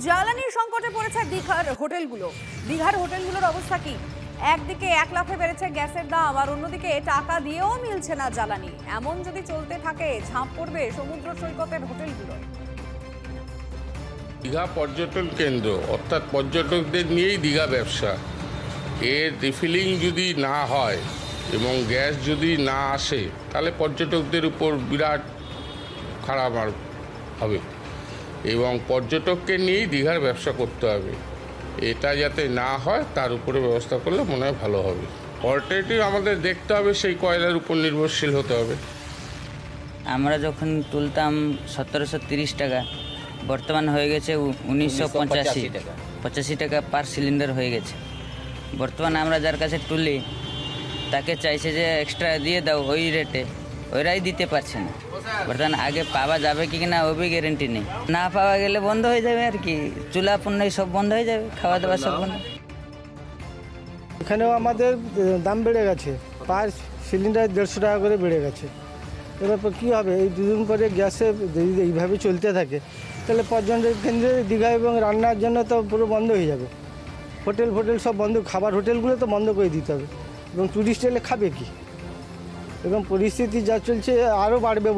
জ্বালানির সংকটে পড়েছে দীঘার হোটেলগুলোর অবস্থা কি? একদিকে 1 লাফে বেড়েছে গ্যাসের দাম, আর অন্যদিকে টাকা দিয়েও মিলছে না জ্বালানি। এমন যদি চলতে থাকে ঝাঁপ পড়বে সমুদ্র সৈকতের হোটেলগুলো। দীঘা পর্যটন কেন্দ্র, অর্থাৎ পর্যটকদের নিয়েই দীঘা ব্যবসা। এর রিফিলিং যদি না হয় এবং গ্যাস যদি না আসে, তাহলে পর্যটকদের উপর বিরাট খারাপ হবে এবং পর্যটককে নিয়েই দীঘার ব্যবসা করতে হবে। এটা যাতে না হয় তার উপরে ব্যবস্থা করলে মনে হয় ভালো হবে। অল্টারনেটিভ আমাদের দেখতে হবে, সেই কয়লার উপর নির্ভরশীল হতে হবে। আমরা যখন তুলতাম 1730 টাকা, বর্তমান হয়ে গেছে 1985 টাকা পার সিলিন্ডার হয়ে গেছে। বর্তমানে আমরা যার কাছে তুলি তাকে চাইছে যে এক্সট্রা দিয়ে দাও ওই রেটে, ওরাই দিতে পারছে না। বর্তমানে আগে পাওয়া যাবে কি না ওই গ্যারেন্টি নেই, না পাওয়া গেলে বন্ধ হয়ে যাবে আর কি, চুলা পণ্যই সব বন্ধ হয়ে যাবে, খাওয়া দাওয়া সব বন্ধ। এখানেও আমাদের দাম বেড়ে গেছে, পার সিলিন্ডার 150 টাকা করে বেড়ে গেছে। এবার কী হবে, এই দুদিন পরে গ্যাসে যদি এইভাবে চলতে থাকে তাহলে পর্যটন কেন্দ্রে দীঘা এবং রান্নার জন্য তো পুরো বন্ধ হয়ে যাবে। হোটেল সব বন্ধ, খাবার হোটেলগুলো তো বন্ধ করে দিতে হবে এবং টুরিস্ট এলে খাবে কি, এবং পরিস্থিতি যা চলছে আরও বাড়বে।